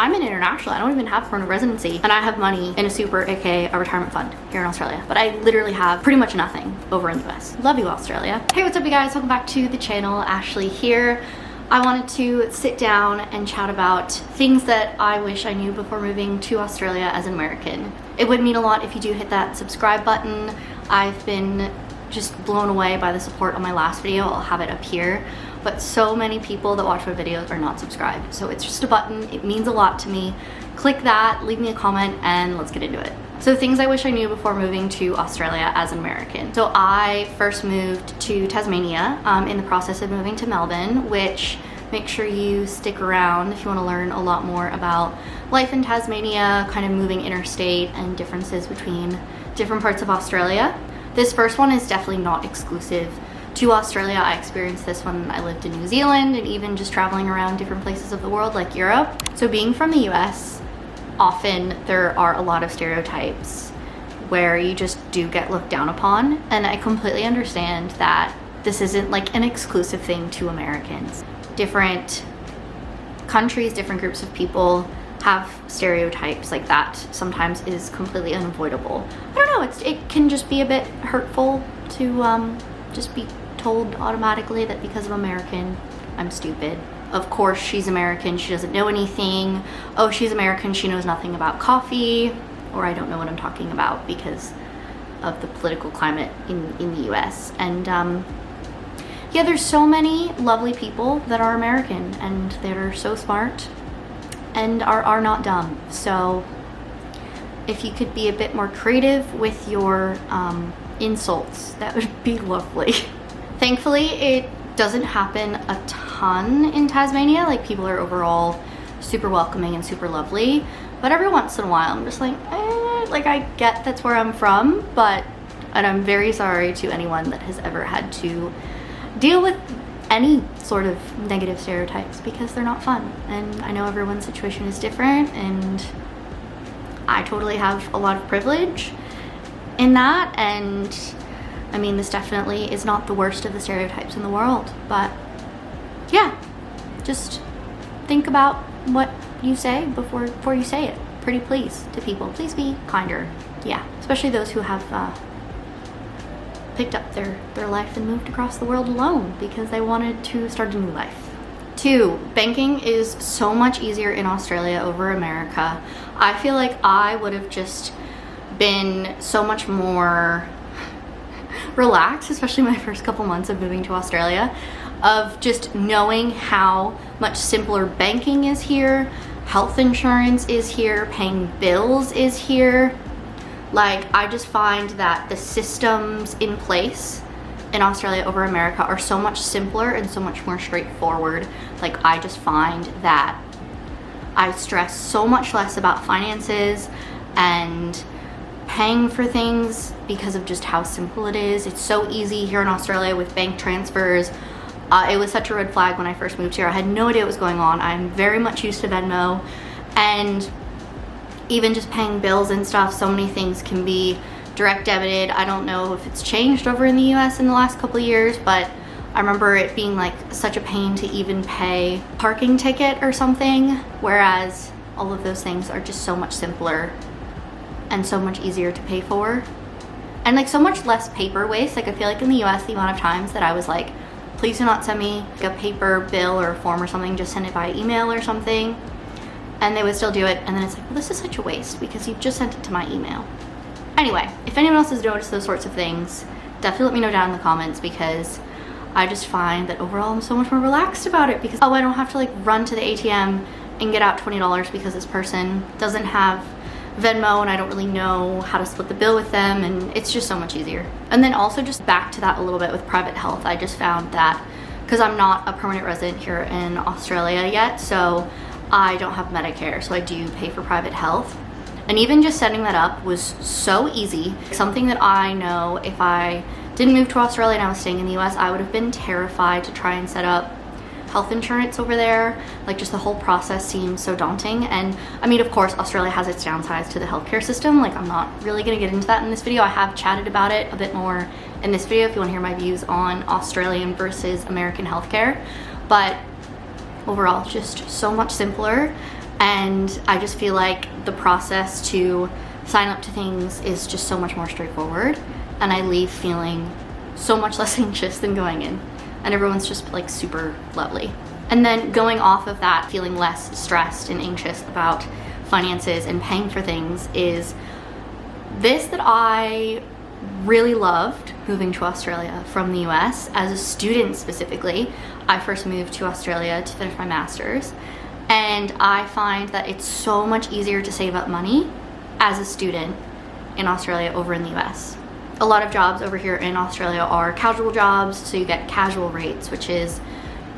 I'm an international. I don't even have permanent residency, and I have money in a super, aka a retirement fund here in Australia. But I literally have pretty much nothing over in the US. Love you, Australia. Hey, what's up, you guys? Welcome back to the channel. Ashley here. I wanted to sit down and chat about things that I wish I knew before moving to Australia as an American. It would mean a lot if you do hit that subscribe button. I've been just blown away by the support on my last video. I'll have it up here. But so many people that watch my videos are not subscribed. So it's just a button. It means a lot to me. Click that, leave me a comment, and let's get into it. So things I wish I knew before moving to Australia as an American. So I first moved to Tasmania in the process of moving to Melbourne, which make sure you stick around if you want to learn a lot more about life in Tasmania, kind of moving interstate and differences between different parts of Australia. This first one is definitely not exclusive to Australia. I experienced this when I lived in New Zealand and even just traveling around different places of the world like Europe. So being from the US, often there are a lot of stereotypes where you just do get looked down upon, and I completely understand that this isn't like an exclusive thing to Americans. Different countries, different groups of people have stereotypes like that. Sometimes is completely unavoidable. I don't know, it can just be a bit hurtful to just be told automatically that because I'm American, I'm stupid. Of course, she's American, she doesn't know anything. Oh, she's American, she knows nothing about coffee. Or I don't know what I'm talking about because of the political climate in the US. And yeah, there's so many lovely people that are American and that are so smart and are not dumb. So if you could be a bit more creative with your insults, that would be lovely. Thankfully, it doesn't happen a ton in Tasmania. Like, people are overall super welcoming and super lovely, but every once in a while I'm just like, like, I get that's where I'm from, and I'm very sorry to anyone that has ever had to deal with any sort of negative stereotypes, because they're not fun. And I know everyone's situation is different, and I totally have a lot of privilege in that, and I mean, this definitely is not the worst of the stereotypes in the world, but yeah, just think about what you say before you say it. Pretty please to people. Please be kinder. Yeah, especially those who have picked up their life and moved across the world alone because they wanted to start a new life. 2, banking is so much easier in Australia over America. I feel like I would have just been so much more relaxed, especially my first couple months of moving to Australia, of just knowing how much simpler banking is here, health insurance is here, paying bills is here. Like, I just find that the systems in place in Australia over America are so much simpler and so much more straightforward. Like, I just find that I stress so much less about finances and paying for things because of just how simple it is. It's so easy here in Australia with bank transfers. It was such a red flag when I first moved here. I had no idea what was going on. I'm very much used to Venmo, and even just paying bills and stuff, so many things can be direct debited. I don't know if it's changed over in the US in the last couple of years, but I remember it being like such a pain to even pay a parking ticket or something, whereas all of those things are just so much simpler and so much easier to pay for, and like so much less paper waste. Like, I feel like in the US, the amount of times that I was like, please do not send me like a paper bill or a form or something, just send it by email or something, and they would still do it, and then it's like, well, this is such a waste because you've just sent it to my email. Anyway, if anyone else has noticed those sorts of things, definitely let me know down in the comments, because I just find that overall I'm so much more relaxed about it, because, oh, I don't have to like run to the ATM and get out $20 because this person doesn't have Venmo and I don't really know how to split the bill with them, and it's just so much easier. And then also, just back to that a little bit with private health, I just found that because I'm not a permanent resident here in Australia yet, so I don't have Medicare, so I do pay for private health. And even just setting that up was so easy. Something that I know if I didn't move to Australia and I was staying in the US, I would have been terrified to try and set up health insurance over there. Like, just the whole process seems so daunting. And I mean, of course, Australia has its downsides to the healthcare system. Like, I'm not really gonna get into that in this video. I have chatted about it a bit more in this video if you want to hear my views on Australian versus American healthcare. But overall, just so much simpler And I just feel like the process to sign up to things is just so much more straightforward, and I leave feeling so much less anxious than going in, and everyone's just like super lovely. And then going off of that, feeling less stressed and anxious about finances and paying for things is this, that I really loved moving to Australia from the US. As a student specifically, I first moved to Australia to finish my master's, and I find that it's so much easier to save up money as a student in Australia over in the US. A lot of jobs over here in Australia are casual jobs, so you get casual rates, which is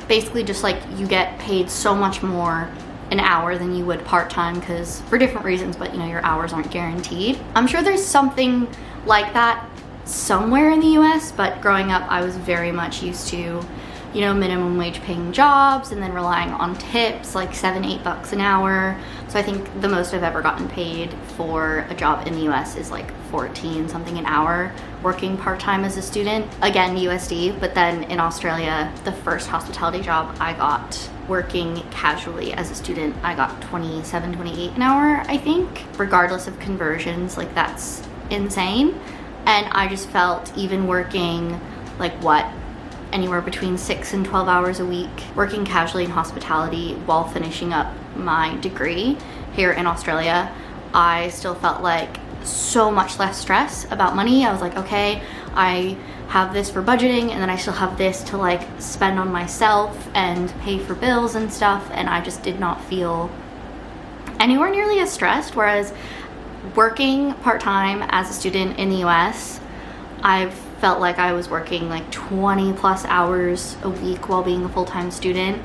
basically just like you get paid so much more an hour than you would part-time, because for different reasons, but you know, your hours aren't guaranteed. I'm sure there's something like that somewhere in the US, but growing up I was very much used to, you know, minimum wage paying jobs and then relying on tips like $7-8 an hour. So I think the most I've ever gotten paid for a job in the US is like 14 something an hour working part-time as a student, again USD. But then in Australia, the first hospitality job I got working casually as a student, I got 27-28 an hour, I think, regardless of conversions. Like, that's insane. And I just felt, even working like anywhere between 6 and 12 hours a week, working casually in hospitality while finishing up my degree here in Australia, I still felt like so much less stress about money. I was like, okay, I have this for budgeting, and then I still have this to like spend on myself and pay for bills and stuff, and I just did not feel anywhere nearly as stressed. Whereas working part-time as a student in the US, I've felt like I was working like 20 plus hours a week while being a full-time student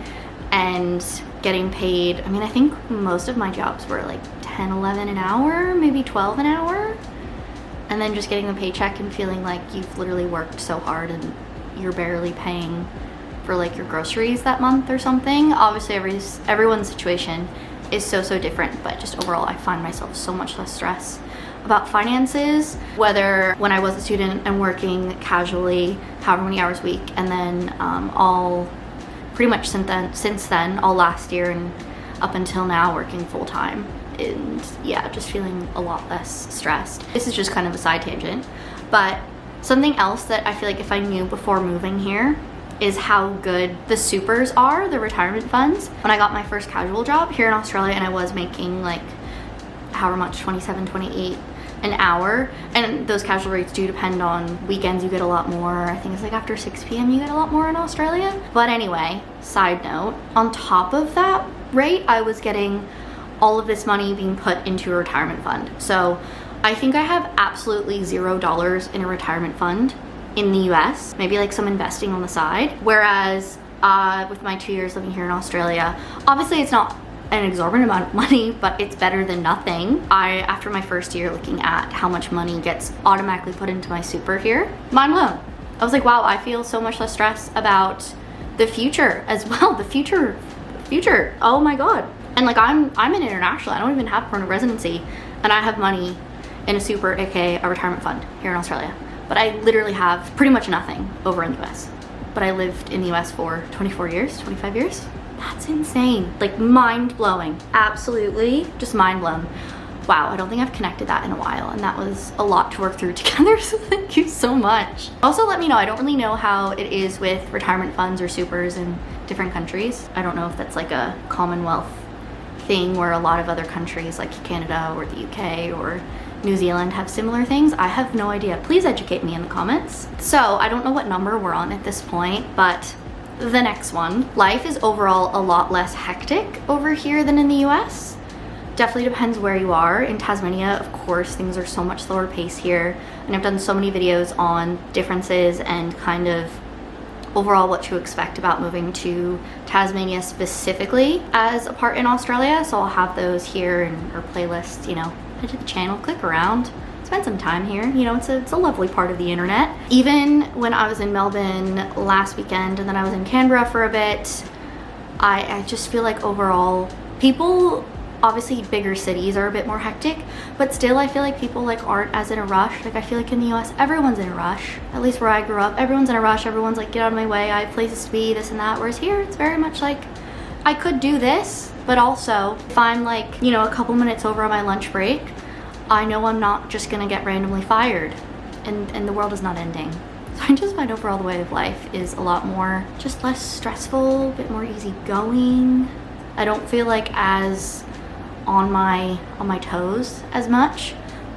and getting paid. I mean, I think most of my jobs were like 10, 11 an hour, maybe 12 an hour. And then just getting the paycheck and feeling like you've literally worked so hard and you're barely paying for like your groceries that month or something. Obviously everyone's situation is so different, but just overall I find myself so much less stress about finances, whether when I was a student and working casually however many hours a week, and then all pretty much since then, all last year and up until now, working full-time. And yeah, just feeling a lot less stressed. This is just kind of a side tangent, but something else that I feel like if I knew before moving here is how good the supers are, the retirement funds. When I got my first casual job here in Australia, and I was making like however much, 27, 28 an hour, and those casual rates do depend on weekends. You get a lot more. I think it's like after 6 p.m. you get a lot more in Australia. But anyway, side note, on top of that rate, I was getting all of this money being put into a retirement fund. So I think I have absolutely $0 in a retirement fund in the US, maybe like some investing on the side. Whereas with my 2 years living here in Australia, obviously it's not an exorbitant amount of money, but it's better than nothing. After my first year looking at how much money gets automatically put into my super here, mind blown. I was like, wow, I feel so much less stress about the future as well. The future, oh my God. And like I'm an international, I don't even have permanent residency, and I have money in a super, aka a retirement fund here in Australia. But I literally have pretty much nothing over in the US. But I lived in the US for 24 years, 25 years. That's insane. Like, mind blowing. Absolutely just mind blown. Wow, I don't think I've connected that in a while, and that was a lot to work through together, so thank you so much. Also, let me know, I don't really know how it is with retirement funds or supers in different countries. I don't know if that's like a Commonwealth thing where a lot of other countries like Canada or the UK or New Zealand have similar things. I have no idea. Please educate me in the comments. So I don't know what number we're on at this point, but the next one. Life is overall a lot less hectic over here than in the US. Definitely depends where you are. In Tasmania, of course, things are so much slower pace here, and I've done so many videos on differences and kind of overall what to expect about moving to Tasmania specifically as a part in Australia. So I'll have those here in our playlist, you know, head to the channel, click around, spend some time here. You know, it's a lovely part of the internet. Even when I was in Melbourne last weekend and then I was in Canberra for a bit, I just feel like overall people, obviously bigger cities are a bit more hectic, but still I feel like people like aren't as in a rush. Like I feel like in the US everyone's in a rush, at least where I grew up. Everyone's in a rush, everyone's like, get out of my way, I have places to be, this and that. Whereas here it's very much like, I could do this But also, if I'm like, you know, a couple minutes over on my lunch break, I know I'm not just gonna get randomly fired, and the world is not ending. So I just find overall the way of life is a lot more, just less stressful, a bit more easygoing. I don't feel like as on my toes as much.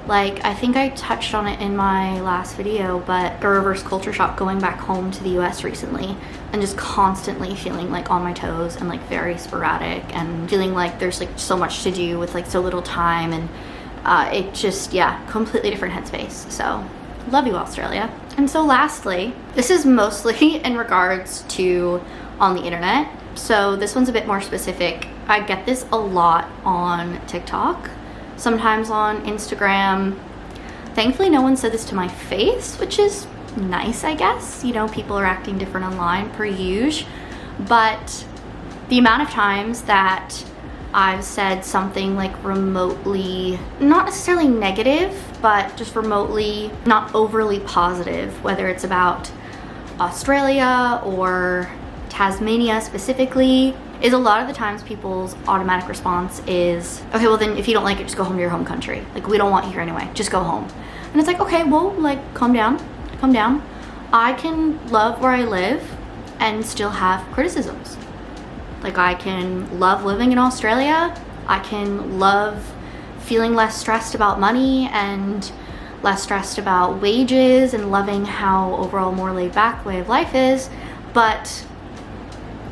Like, I think I touched on it in my last video, but a reverse culture shock going back home to the US recently and just constantly feeling like on my toes and like very sporadic and feeling like there's like so much to do with like so little time, and it just, yeah, completely different headspace. So love you, Australia. And so lastly, this is mostly in regards to on the internet. So this one's a bit more specific. I get this a lot on TikTok, sometimes on Instagram. Thankfully, no one said this to my face, which is nice, I guess. You know, people are acting different online per usual. But the amount of times that I've said something like remotely, not necessarily negative, but just remotely not overly positive, whether it's about Australia or Tasmania specifically, is a lot of the times people's automatic response is, okay, well then if you don't like it, just go home to your home country. Like, we don't want you here anyway, just go home. And it's like, okay, well, like, calm down. I can love where I live and still have criticisms. Like, I can love living in Australia. I can love feeling less stressed about money and less stressed about wages and loving how overall more laid back way of life is, but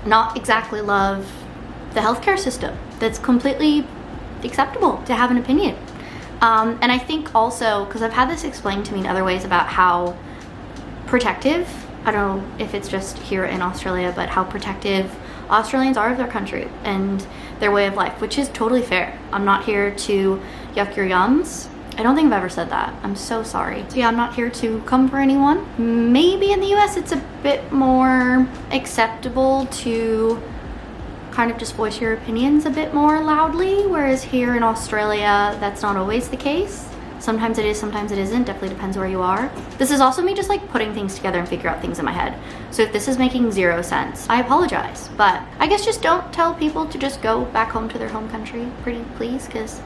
not exactly love the healthcare system. That's completely acceptable to have an opinion. And I think also, because I've had this explained to me in other ways about how protective, I don't know if it's just here in Australia, but how protective Australians are of their country and their way of life, which is totally fair. I'm not here to yuck your yums. I don't think I've ever said that. I'm so sorry. So yeah, I'm not here to come for anyone. Maybe in the US it's a bit more acceptable to kind of just voice your opinions a bit more loudly, whereas here in Australia, that's not always the case. Sometimes it is, sometimes it isn't. Definitely depends where you are. This is also me just like putting things together and figure out things in my head. So if this is making zero sense, I apologize. But I guess just don't tell people to just go back home to their home country, pretty please, because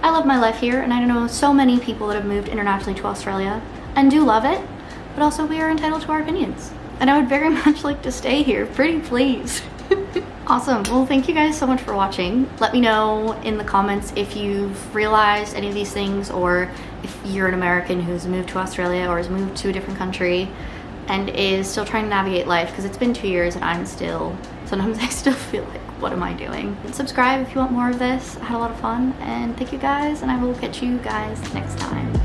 I love my life here, and I know so many people that have moved internationally to Australia and do love it, but also we are entitled to our opinions. And I would very much like to stay here, pretty please. Awesome. Well, thank you guys so much for watching. Let me know in the comments if you've realized any of these things, or if you're an American who's moved to Australia or has moved to a different country and is still trying to navigate life, because it's been 2 years and sometimes I still feel like, what am I doing? Subscribe if you want more of this. I had a lot of fun, and thank you guys, and I will catch you guys next time.